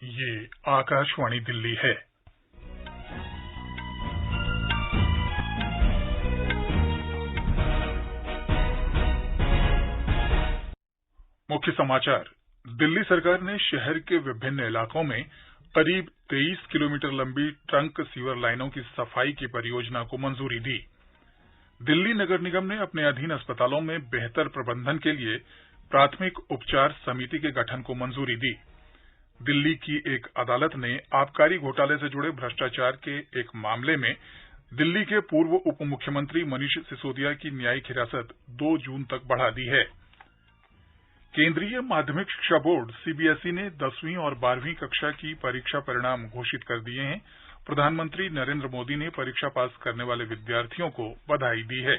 ये आकाशवाणी दिल्ली है। मुख्य समाचार। दिल्ली सरकार ने शहर के विभिन्न इलाकों में करीब 23 किलोमीटर लंबी ट्रंक सीवर लाइनों की सफाई की परियोजना को मंजूरी दी। दिल्ली नगर निगम ने अपने अधीन अस्पतालों में बेहतर प्रबंधन के लिए प्राथमिक उपचार समिति के गठन को मंजूरी दी। दिल्ली की एक अदालत ने आबकारी घोटाले से जुड़े भ्रष्टाचार के एक मामले में दिल्ली के पूर्व उप मुख्यमंत्री मनीष सिसोदिया की न्यायिक हिरासत 2 जून तक बढ़ा दी है। केंद्रीय माध्यमिक शिक्षा बोर्ड सीबीएसई ने 10वीं और 12वीं कक्षा की परीक्षा परिणाम घोषित कर दिए हैं। प्रधानमंत्री नरेंद्र मोदी ने परीक्षा पास करने वाले विद्यार्थियों को बधाई दी है।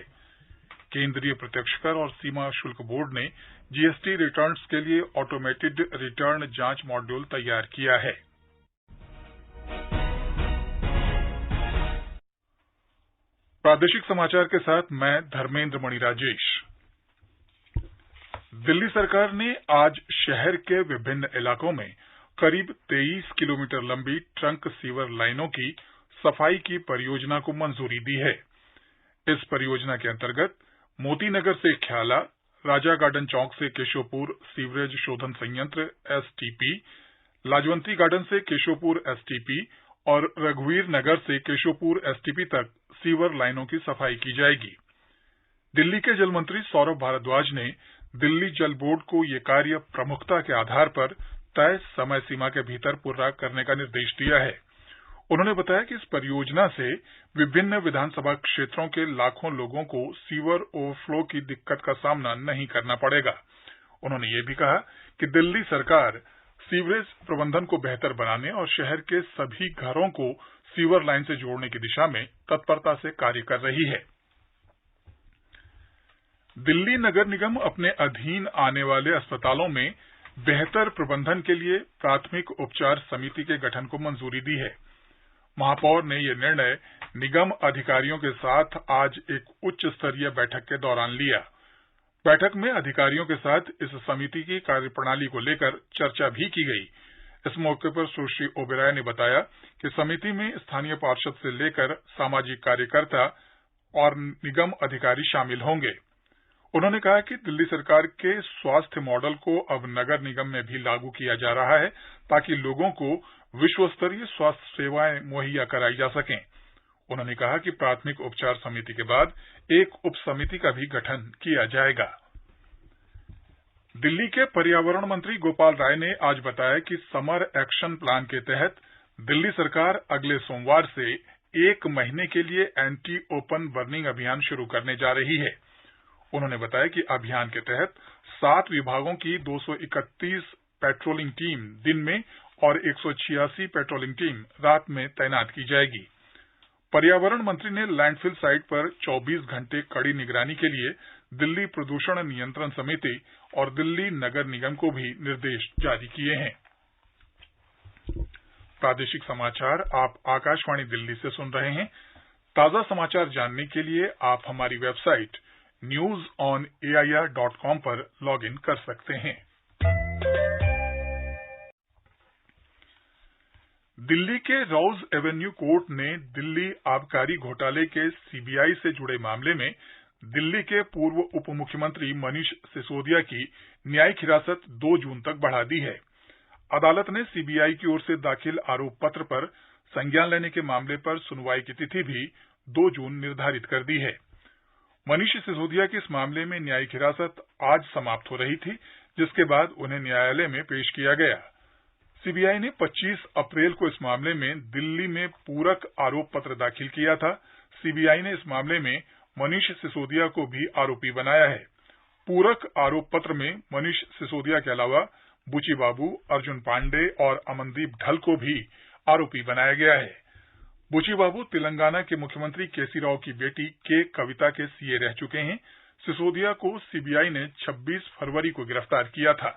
केंद्रीय प्रत्यक्ष कर और सीमा शुल्क बोर्ड ने जीएसटी रिटर्न्स के लिए ऑटोमेटेड रिटर्न जांच मॉड्यूल तैयार किया है। प्रादेशिक समाचार के साथ मैं धर्मेंद्र मणि राजेश। दिल्ली सरकार ने आज शहर के विभिन्न इलाकों में करीब 23 किलोमीटर लंबी ट्रंक सीवर लाइनों की सफाई की परियोजना को मंजूरी दी है। इस परियोजना के अंतर्गत मोती नगर से ख्याला, राजा गार्डन चौक से केशवपुर सीवरेज शोधन संयंत्र एसटीपी, लाजवंती गार्डन से केशवपुर एसटीपी और रघुवीर नगर से केशवपुर एसटीपी तक सीवर लाइनों की सफाई की जाएगी। दिल्ली के जल मंत्री सौरभ भारद्वाज ने दिल्ली जल बोर्ड को ये कार्य प्रमुखता के आधार पर तय समय सीमा के भीतर पूरा करने का निर्देश दिया है। उन्होंने बताया कि इस परियोजना से विभिन्न विधानसभा क्षेत्रों के लाखों लोगों को सीवर ओवरफ्लो की दिक्कत का सामना नहीं करना पड़ेगा। उन्होंने ये भी कहा कि दिल्ली सरकार सीवरेज प्रबंधन को बेहतर बनाने और शहर के सभी घरों को सीवर लाइन से जोड़ने की दिशा में तत्परता से कार्य कर रही है। दिल्ली नगर निगम अपने अधीन आने वाले अस्पतालों में बेहतर प्रबंधन के लिए प्राथमिक उपचार समिति के गठन को मंजूरी दी है। महापौर ने यह निर्णय निगम अधिकारियों के साथ आज एक उच्च स्तरीय बैठक के दौरान लिया। बैठक में अधिकारियों के साथ इस समिति की कार्यप्रणाली को लेकर चर्चा भी की गई। इस मौके पर सुश्री ओबेरॉय ने बताया कि समिति में स्थानीय पार्षद से लेकर सामाजिक कार्यकर्ता और निगम अधिकारी शामिल होंगे। उन्होंने कहा कि दिल्ली सरकार के स्वास्थ्य मॉडल को अब नगर निगम में भी लागू किया जा रहा है ताकि लोगों को विश्व स्तरीय स्वास्थ्य सेवाएं मुहैया कराई जा सकें। उन्होंने कहा कि प्राथमिक उपचार समिति के बाद एक उप समिति का भी गठन किया जाएगा। दिल्ली के पर्यावरण मंत्री गोपाल राय ने आज बताया कि समर एक्शन प्लान के तहत दिल्ली सरकार अगले सोमवार से 1 महीने के लिए एंटी ओपन बर्निंग अभियान शुरू करने जा रही है। उन्होंने बताया कि अभियान के तहत 7 विभागों की 231 पेट्रोलिंग टीम दिन में और 186 पेट्रोलिंग टीम रात में तैनात की जाएगी। पर्यावरण मंत्री ने लैंडफिल साइट पर 24 घंटे कड़ी निगरानी के लिए दिल्ली प्रदूषण नियंत्रण समिति और दिल्ली नगर निगम को भी निर्देश जारी किए हैं। प्रादेशिक समाचार आप आकाशवाणी दिल्ली से सुन रहे हैं। ताजा समाचार जानने के लिए आप हमारी वेबसाइट newsonair.com पर लॉगिन कर सकते हैं। दिल्ली के रॉज एवेन्यू कोर्ट ने दिल्ली आबकारी घोटाले के सीबीआई से जुड़े मामले में दिल्ली के पूर्व उप मुख्यमंत्री मनीष सिसोदिया की न्यायिक हिरासत 2 जून तक बढ़ा दी है। अदालत ने सीबीआई की ओर से दाखिल आरोप पत्र पर संज्ञान लेने के मामले पर सुनवाई की तिथि भी 2 जून निर्धारित कर दी है। मनीष सिसोदिया की इस मामले में न्यायिक हिरासत आज समाप्त हो रही थी, जिसके बाद उन्हें न्यायालय में पेश किया गया। सीबीआई ने 25 अप्रैल को इस मामले में दिल्ली में पूरक आरोप पत्र दाखिल किया था। सीबीआई ने इस मामले में मनीष सिसोदिया को भी आरोपी बनाया है। पूरक आरोप पत्र में मनीष सिसोदिया के अलावा बुची बाबू, अर्जुन पांडे और अमनदीप ढल को भी आरोपी बनाया गया है। बुची बाबू तेलंगाना के मुख्यमंत्री केसी राव की बेटी के कविता के सीए रह चुके हैं। सिसोदिया को सीबीआई ने 26 फरवरी को गिरफ्तार किया था।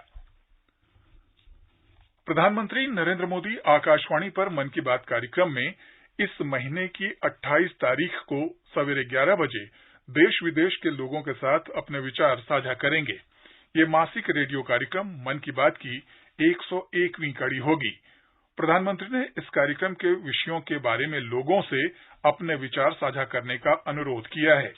प्रधानमंत्री नरेंद्र मोदी आकाशवाणी पर मन की बात कार्यक्रम में इस महीने की 28 तारीख को सवेरे 11 बजे देश विदेश के लोगों के साथ अपने विचार साझा करेंगे। ये मासिक रेडियो कार्यक्रम मन की बात की 101वीं कड़ी होगी। प्रधानमंत्री ने इस कार्यक्रम के विषयों के बारे में लोगों से अपने विचार साझा करने का अनुरोध किया है।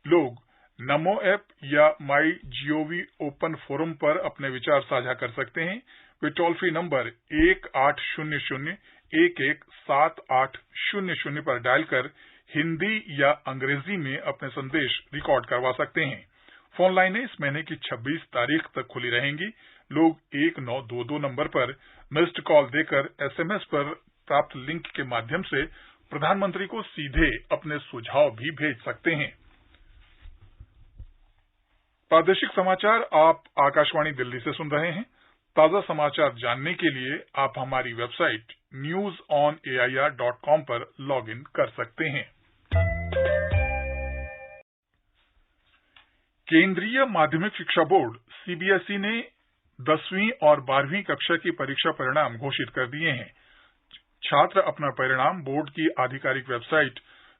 लोग नमो ऐप या माई जीओवी ओपन फोरम पर अपने विचार साझा कर सकते हैं। वे टोल फ्री नंबर 1800-117800 पर डायल कर हिंदी या अंग्रेजी में अपने संदेश रिकॉर्ड करवा सकते हैं। फोन लाइनें इस महीने की 26 तारीख तक खुली रहेंगी। लोग 1922 नंबर पर मिस्ड कॉल देकर SMS पर प्राप्त लिंक के माध्यम से प्रधानमंत्री को सीधे अपने सुझाव भी भेज सकते हैं। प्रादेशिक समाचार आप आकाशवाणी दिल्ली से सुन रहे हैं। ताजा समाचार जानने के लिए आप हमारी वेबसाइट newsonair.com पर लॉग इन कर सकते हैं। केंद्रीय माध्यमिक शिक्षा बोर्ड CBSE ने 10वीं और 12वीं कक्षा की परीक्षा परिणाम घोषित कर दिए हैं। छात्र अपना परिणाम बोर्ड की आधिकारिक वेबसाइट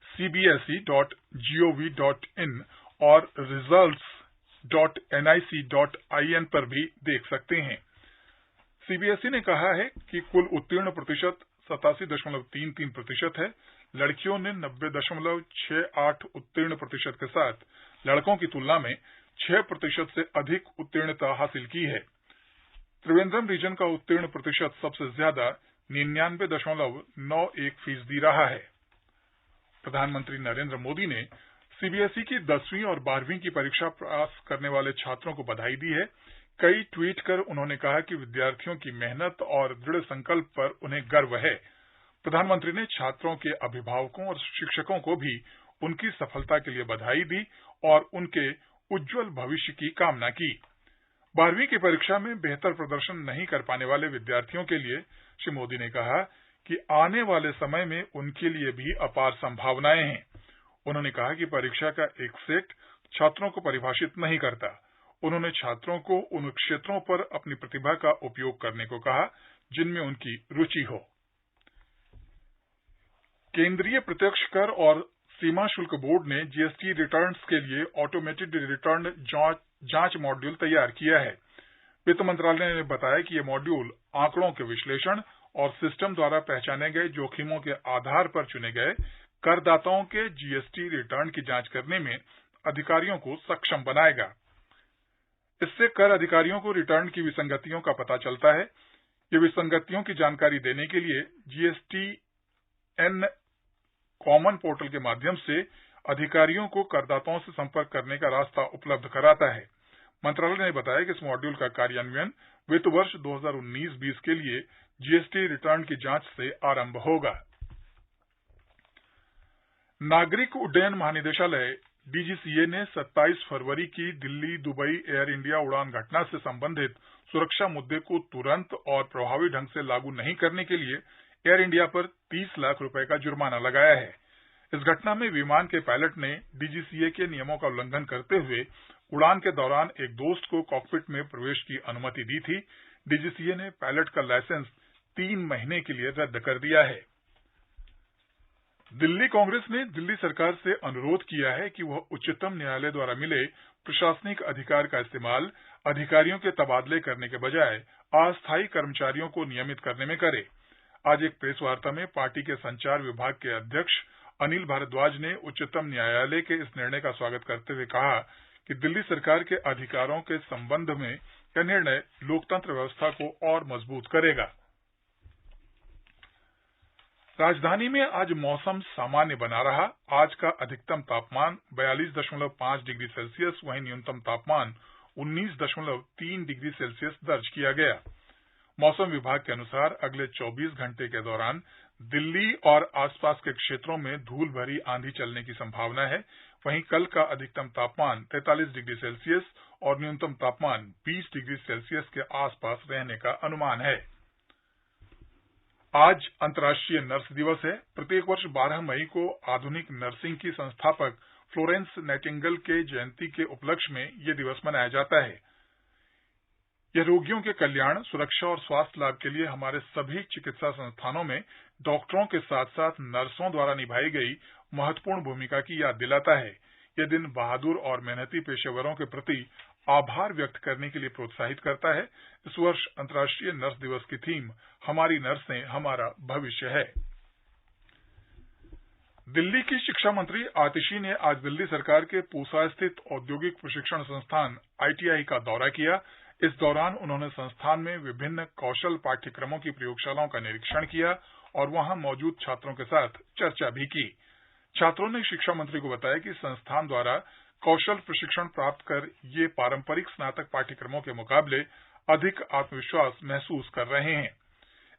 cbse.gov.in और results.nic.in पर भी देख सकते हैं। CBSE ने कहा है कि कुल उत्तीर्ण प्रतिशत 87.33% है। लड़कियों ने 90.68 उत्तीर्ण प्रतिशत के साथ लड़कों की तुलना में 6% से अधिक उत्तीर्णता हासिल की है। त्रिवेंद्रम रीजन का उत्तीर्ण प्रतिशत सबसे ज्यादा 99.91% रहा है। प्रधानमंत्री नरेंद्र मोदी ने CBSE की 10वीं और 12वीं की परीक्षा पास करने वाले छात्रों को बधाई दी है। कई ट्वीट कर उन्होंने कहा कि विद्यार्थियों की मेहनत और दृढ़ संकल्प पर उन्हें गर्व है। प्रधानमंत्री ने छात्रों के अभिभावकों और शिक्षकों को भी उनकी सफलता के लिए बधाई दी और उनके उज्जवल भविष्य की कामना की। 12वीं की परीक्षा में बेहतर प्रदर्शन नहीं कर पाने वाले विद्यार्थियों के लिए श्री मोदी ने कहा कि आने वाले समय में उनके लिए भी अपार संभावनाएं हैं। उन्होंने कहा कि परीक्षा का एक सेट छात्रों को परिभाषित नहीं करता। उन्होंने छात्रों को उन क्षेत्रों पर अपनी प्रतिभा का उपयोग करने को कहा जिनमें उनकी रुचि हो। केंद्रीय प्रत्यक्ष कर और सीमा शुल्क बोर्ड ने GST रिटर्न्स के लिए ऑटोमेटेड रिटर्न जांच मॉड्यूल तैयार किया है। वित्त मंत्रालय ने बताया कि यह मॉड्यूल आंकड़ों के विश्लेषण और सिस्टम द्वारा पहचाने गए जोखिमों के आधार पर चुने गए करदाताओं के GST रिटर्न की जांच करने में अधिकारियों को सक्षम बनाएगा। इससे कर अधिकारियों को रिटर्न की विसंगतियों का पता चलता है। ये विसंगतियों की जानकारी देने के लिए GSTN कॉमन पोर्टल के माध्यम से अधिकारियों को करदाताओं से संपर्क करने का रास्ता उपलब्ध कराता है। मंत्रालय ने बताया कि इस मॉड्यूल का कार्यान्वयन वित्त वर्ष 2019-20 के लिए GST रिटर्न की जांच से आरंभ होगा। नागरिक उड्डयन महानिदेशालय DGCA ने 27 फरवरी की दिल्ली दुबई एयर इंडिया उड़ान घटना से संबंधित सुरक्षा मुद्दे को तुरंत और प्रभावी ढंग से लागू नहीं करने के लिए एयर इंडिया पर 30 लाख रुपए का जुर्माना लगाया है। इस घटना में विमान के पायलट ने DGCA के नियमों का उल्लंघन करते हुए उड़ान के दौरान एक दोस्त को कॉकपिट में प्रवेश की अनुमति दी थी। DGCA ने पायलट का लाइसेंस 3 महीने के लिए रद्द कर दिया है। दिल्ली कांग्रेस ने दिल्ली सरकार से अनुरोध किया है कि वह उच्चतम न्यायालय द्वारा मिले प्रशासनिक अधिकार का इस्तेमाल अधिकारियों के तबादले करने के बजाय अस्थायी कर्मचारियों को नियमित करने में करे। आज एक प्रेस वार्ता में पार्टी के संचार विभाग के अध्यक्ष अनिल भारद्वाज ने उच्चतम न्यायालय के इस निर्णय का स्वागत करते हुए कहा कि दिल्ली सरकार के अधिकारों के संबंध में यह निर्णय लोकतंत्र व्यवस्था को और मजबूत करेगा। राजधानी में आज मौसम सामान्य बना रहा। आज का अधिकतम तापमान 42.5 डिग्री सेल्सियस, वहीं न्यूनतम तापमान 19.3 डिग्री सेल्सियस दर्ज किया गया। मौसम विभाग के अनुसार अगले 24 घंटे के दौरान दिल्ली और आसपास के क्षेत्रों में धूल भरी आंधी चलने की संभावना है। वहीं कल का अधिकतम तापमान 43 डिग्री सेल्सियस और न्यूनतम तापमान 20 डिग्री सेल्सियस के आसपास रहने का अनुमान है। आज अंतर्राष्ट्रीय नर्स दिवस है। प्रत्येक वर्ष 12 मई को आधुनिक नर्सिंग की संस्थापक फ्लोरेंस नाइटिंगेल के जयंती के उपलक्ष्य में यह दिवस मनाया जाता है। यह रोगियों के कल्याण, सुरक्षा और स्वास्थ्य लाभ के लिए हमारे सभी चिकित्सा संस्थानों में डॉक्टरों के साथ साथ नर्सों द्वारा निभाई गई महत्वपूर्ण भूमिका की याद दिलाता है। यह दिन बहादुर और मेहनती पेशेवरों के प्रति आभार व्यक्त करने के लिए प्रोत्साहित करता है। इस वर्ष अंतर्राष्ट्रीय नर्स दिवस की थीम हमारी नर्सें हमारा भविष्य है। दिल्ली की शिक्षा मंत्री आतिशी ने आज दिल्ली सरकार के पूसा स्थित औद्योगिक प्रशिक्षण संस्थान ITI का दौरा किया। इस दौरान उन्होंने संस्थान में विभिन्न कौशल पाठ्यक्रमों की प्रयोगशालाओं का निरीक्षण किया और वहां मौजूद छात्रों के साथ चर्चा भी की। छात्रों ने शिक्षा मंत्री को बताया कि संस्थान द्वारा कौशल प्रशिक्षण प्राप्त कर ये पारंपरिक स्नातक पाठ्यक्रमों के मुकाबले अधिक आत्मविश्वास महसूस कर रहे हैं।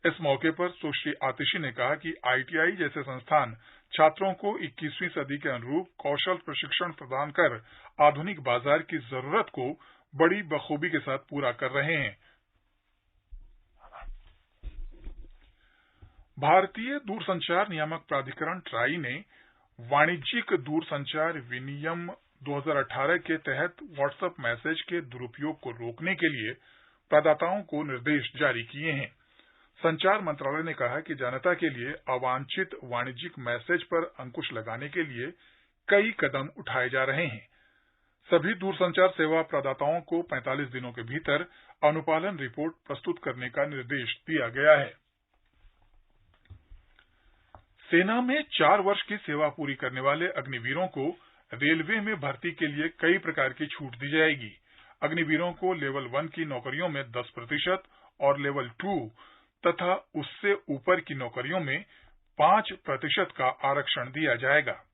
इस मौके पर सुश्री आतिशी ने कहा कि ITI जैसे संस्थान छात्रों को 21वीं सदी के अनुरूप कौशल प्रशिक्षण प्रदान कर आधुनिक बाजार की जरूरत को बड़ी बखूबी के साथ पूरा कर रहे हैं। भारतीय दूरसंचार नियामक प्राधिकरण ट्राई ने वाणिज्यिक दूरसंचार विनियम 2018 के तहत व्हाट्सएप मैसेज के दुरुपयोग को रोकने के लिए प्रदाताओं को निर्देश जारी किए हैं। संचार मंत्रालय ने कहा कि जनता के लिए अवांछित वाणिज्यिक मैसेज पर अंकुश लगाने के लिए कई कदम उठाए जा रहे हैं। सभी दूरसंचार सेवा प्रदाताओं को 45 दिनों के भीतर अनुपालन रिपोर्ट प्रस्तुत करने का निर्देश दिया गया है। सेना में 4 वर्ष की सेवा पूरी करने वाले अग्निवीरों को रेलवे में भर्ती के लिए कई प्रकार की छूट दी जाएगी। अग्निवीरों को लेवल 1 की नौकरियों में 10% और लेवल 2 तथा उससे ऊपर की नौकरियों में 5% का आरक्षण दिया जाएगा।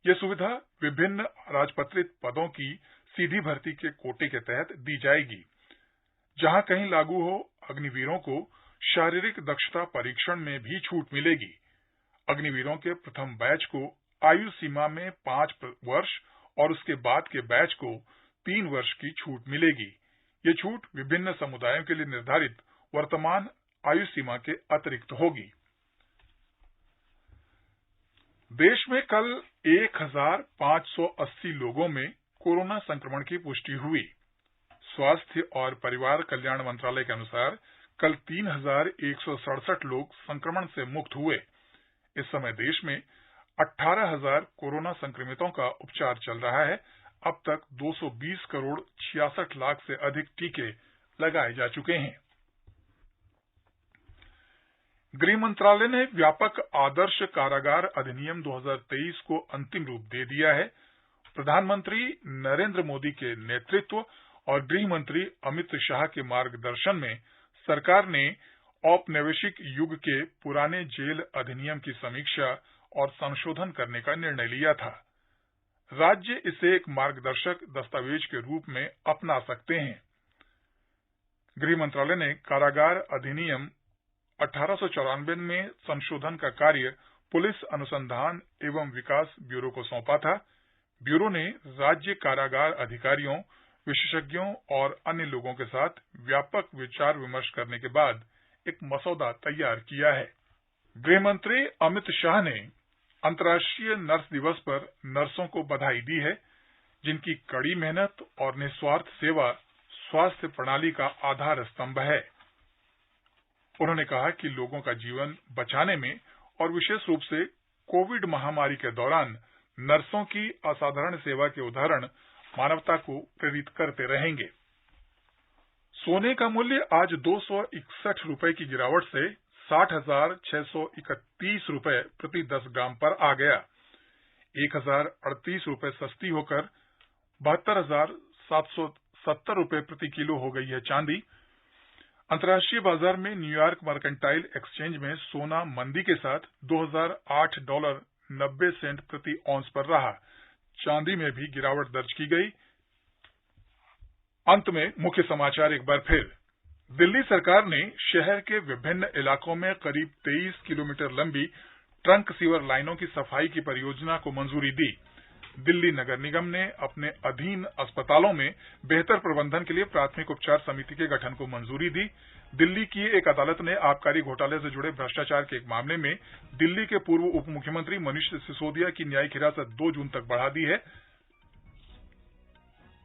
यह सुविधा विभिन्न राजपत्रित पदों की सीधी भर्ती के कोटे के तहत दी जाएगी। जहां कहीं लागू हो, अग्निवीरों को शारीरिक दक्षता परीक्षण में भी छूट मिलेगी। अग्निवीरों के प्रथम बैच को आयु सीमा में 5 वर्ष और उसके बाद के बैच को 3 वर्ष की छूट मिलेगी। ये छूट विभिन्न समुदायों के लिए निर्धारित वर्तमान आयु सीमा के अतिरिक्त होगी। देश में कल 1580 लोगों में कोरोना संक्रमण की पुष्टि हुई। स्वास्थ्य और परिवार कल्याण मंत्रालय के अनुसार कल 3167 लोग संक्रमण से मुक्त हुए। इस समय देश में 18,000 कोरोना संक्रमितों का उपचार चल रहा है। अब तक 220 करोड़ 66 लाख से अधिक टीके लगाए जा चुके हैं। गृह मंत्रालय ने व्यापक आदर्श कारागार अधिनियम 2023 को अंतिम रूप दे दिया है। प्रधानमंत्री नरेंद्र मोदी के नेतृत्व और गृह मंत्री अमित शाह के मार्गदर्शन में सरकार ने औपनिवेशिक युग के पुराने जेल अधिनियम की समीक्षा और संशोधन करने का निर्णय लिया था। राज्य इसे एक मार्गदर्शक दस्तावेज के रूप में अपना सकते हैं। गृह मंत्रालय ने कारागार अधिनियम 1894 में संशोधन का कार्य पुलिस अनुसंधान एवं विकास ब्यूरो को सौंपा था। ब्यूरो ने राज्य कारागार अधिकारियों, विशेषज्ञों और अन्य लोगों के साथ व्यापक विचार विमर्श करने के बाद एक मसौदा तैयार किया है। गृह मंत्री अमित शाह ने अंतर्राष्ट्रीय नर्स दिवस पर नर्सों को बधाई दी है, जिनकी कड़ी मेहनत और निस्वार्थ सेवा स्वास्थ्य प्रणाली का आधार स्तंभ है। उन्होंने कहा कि लोगों का जीवन बचाने में और विशेष रूप से कोविड महामारी के दौरान नर्सों की असाधारण सेवा के उदाहरण मानवता को प्रेरित करते रहेंगे। सोने का मूल्य आज 261 रुपए की गिरावट से 60,631 रुपए प्रति 10 ग्राम पर आ गया। 1,038 रुपए सस्ती होकर 72,770 रुपए प्रति किलो हो गई है चांदी। अंतर्राष्ट्रीय बाजार में न्यूयॉर्क मर्केंटाइल एक्सचेंज में सोना मंदी के साथ $2008.90 प्रति औंस पर रहा। चांदी में भी गिरावट दर्ज की गई। अंत में मुख्य समाचार एक बार फिर। दिल्ली सरकार ने शहर के विभिन्न इलाकों में करीब 23 किलोमीटर लंबी ट्रंक सीवर लाइनों की सफाई की परियोजना को मंजूरी दी। दिल्ली नगर निगम ने अपने अधीन अस्पतालों में बेहतर प्रबंधन के लिए प्राथमिक उपचार समिति के गठन को मंजूरी दी। दिल्ली की एक अदालत ने आबकारी घोटाले से जुड़े भ्रष्टाचार के एक मामले में दिल्ली के पूर्व उप मुख्यमंत्री मनीष सिसोदिया की न्यायिक हिरासत 2 जून तक बढ़ा दी है।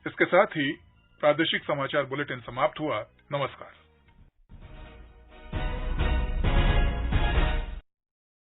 इसके साथ ही प्रादेशिक समाचार बुलेटिन समाप्त हुआ। नमस्कार।